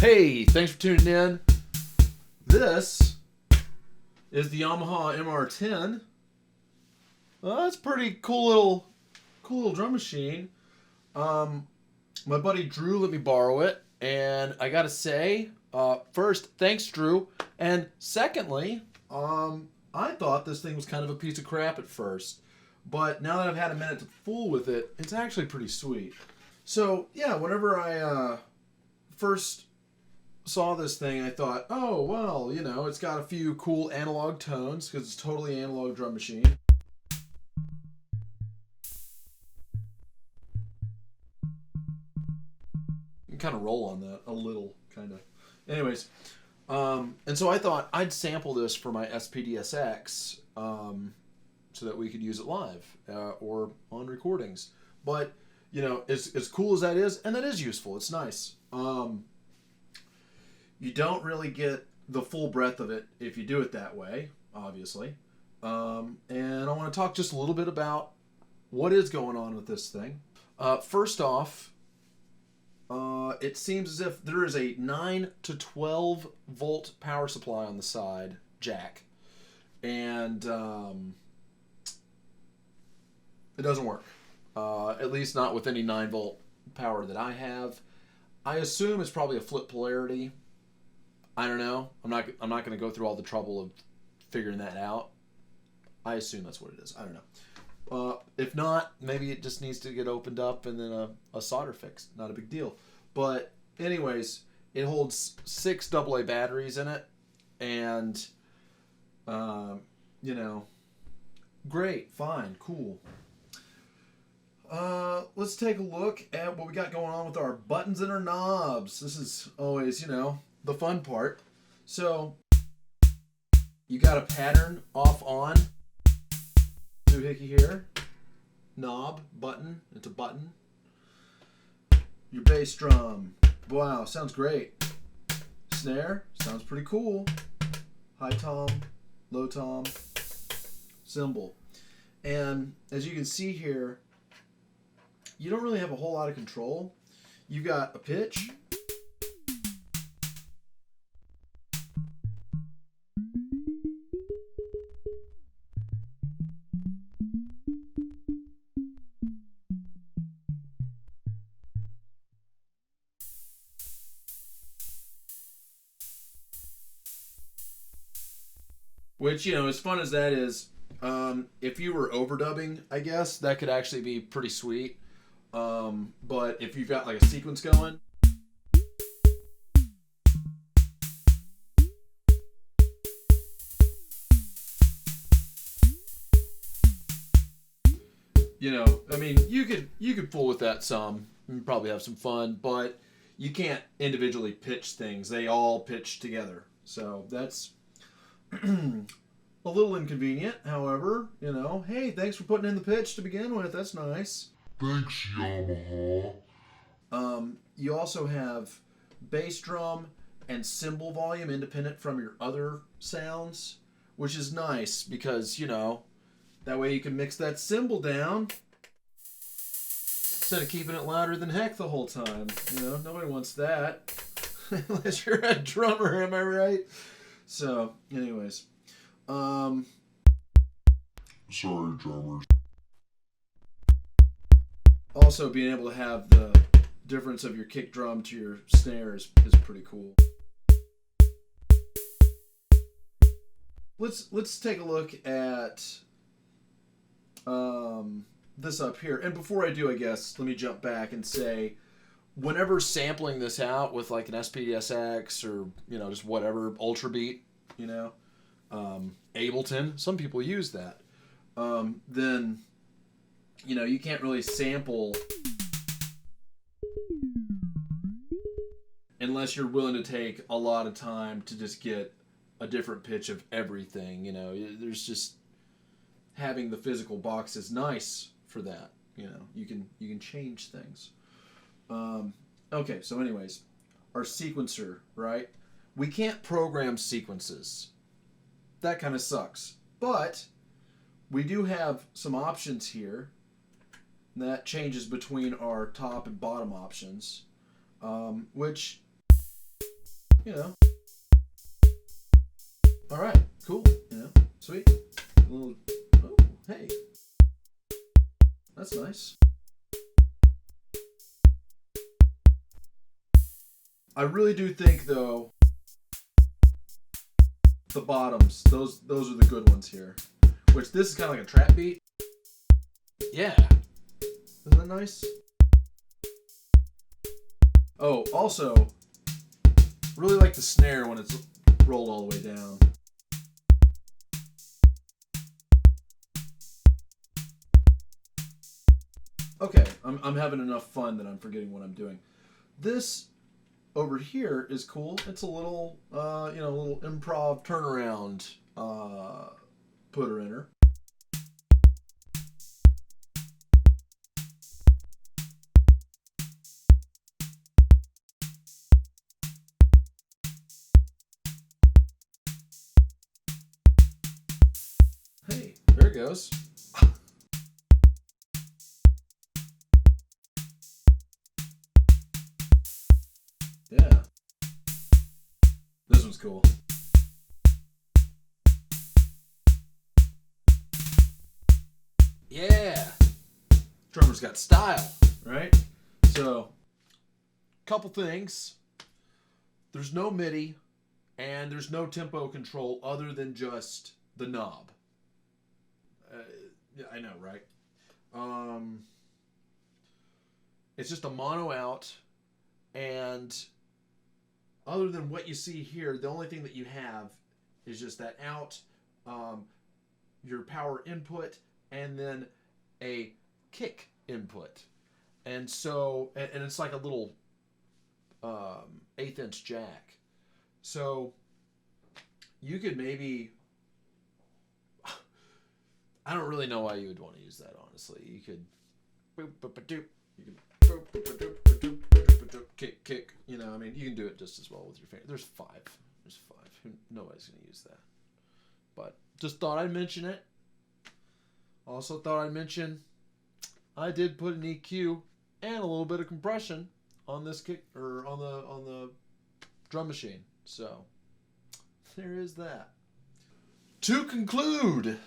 Hey, thanks for tuning in. This is the Yamaha MR-10. That's a pretty cool little drum machine. My buddy Drew let me borrow it, and I gotta say, first, thanks Drew, and secondly, I thought this thing was kind of a piece of crap at first, but now that I've had a minute to fool with it, it's actually pretty sweet. So yeah, whenever I first saw this thing, I thought, oh well, you know, it's got a few cool analog tones because it's totally analog drum machine. You can kind of roll on that a little, kind of. Anyways, and so I thought I'd sample this for my SPDSX so that we could use it live or on recordings. But you know, as cool as that is, and that is useful. It's nice. You don't really get the full breadth of it if you do it that way, obviously. And I want to talk just a little bit about what is going on with this thing. First off, it seems as if there is a 9 to 12 volt power supply on the side jack. And it doesn't work. At least not with any 9 volt power that I have. I assume it's probably a flip polarity. I don't know. I'm not going to go through all the trouble of figuring that out. I assume that's what it is. I don't know. If not, maybe it just needs to get opened up and then a solder fixed. Not a big deal. But anyways, it holds 6 AA batteries in it, and you know, great, fine, cool. Let's take a look at what we got going on with our buttons and our knobs. This is always, you know, the fun part. So you got a pattern off on doohickey here, knob, button, it's a button. Your bass drum, wow, sounds great. Snare, sounds pretty cool. High tom, low tom, cymbal. And as you can see here, you don't really have a whole lot of control. You've got a pitch, which, you know, as fun as that is, if you were overdubbing, I guess, that could actually be pretty sweet. But if you've got like a sequence going, you know, I mean, you could fool with that some and probably have some fun, but you can't individually pitch things. They all pitch together. So that's a little inconvenient. However, you know, hey, thanks for putting in the pitch to begin with. That's nice. Thanks, Yamaha. You also have bass drum and cymbal volume independent from your other sounds, which is nice because, you know, that way you can mix that cymbal down instead of keeping it louder than heck the whole time. You know, nobody wants that. Unless you're a drummer, am I right? So, anyways. Sorry, drummers. Also, being able to have the difference of your kick drum to your snare is pretty cool. Let's take a look at this up here. And before I do, I guess, let me jump back and say, whenever sampling this out with like an SPDSX or, you know, just whatever, Ultra Beat, you know, Ableton, some people use that, then, you know, you can't really sample unless you're willing to take a lot of time to just get a different pitch of everything. You know, there's just having the physical box is nice for that. You know, you can change things. Okay, so anyways, our sequencer, right? We can't program sequences. That kind of sucks. But we do have some options here that changes between our top and bottom options, which you know. All right, cool. You know, sweet. A little. Oh, hey, that's nice. I really do think though, the bottoms, those are the good ones here. Which this is kind of like a trap beat. Yeah, isn't that nice? Oh, also, really like the snare when it's rolled all the way down. Okay, I'm having enough fun that I'm forgetting what I'm doing. This over here is cool. It's a little, you know, a little improv turnaround putter-inner. Hey, there it goes. Yeah. This one's cool. Yeah. Drummer's got style, right? So, couple things. There's no MIDI and there's no tempo control other than just the knob. Yeah, I know, right? It's just a mono out, and other than what you see here, the only thing that you have is just that out, your power input, and then a kick input. And so, and it's like a little 1/8" jack. So you could maybe, I don't really know why you would want to use that, honestly. You could, kick, you know, I mean, you can do it just as well with your finger. There's five. Nobody's going to use that. But just thought I'd mention it. Also thought I'd mention I did put an EQ and a little bit of compression on this kick, or on the drum machine. So there is that. To conclude,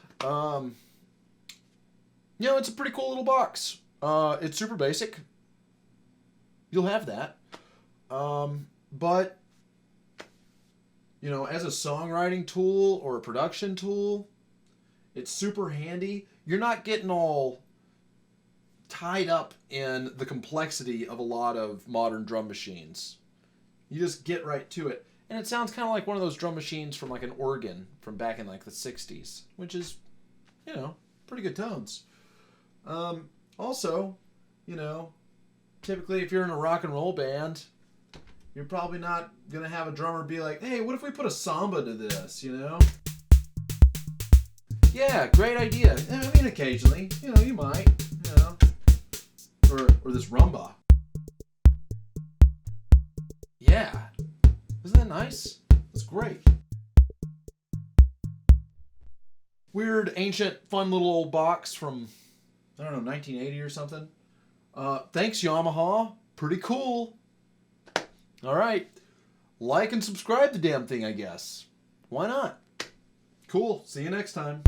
you know, it's a pretty cool little box. It's super basic. You'll have that. But, you know, as a songwriting tool or a production tool, it's super handy. You're not getting all tied up in the complexity of a lot of modern drum machines. You just get right to it. And it sounds kind of like one of those drum machines from like an organ from back in like the 60s, which is, you know, pretty good tones. Also, you know, typically if you're in a rock and roll band, you're probably not going to have a drummer be like, hey, what if we put a samba to this, you know? Yeah, great idea. I mean, occasionally, you know, you might, you know. Or this rumba. Yeah. Isn't that nice? That's great. Weird, ancient, fun little old box from, I don't know, 1980 or something. Thanks, Yamaha. Pretty cool. All right. Like and subscribe the damn thing, I guess. Why not? Cool. See you next time.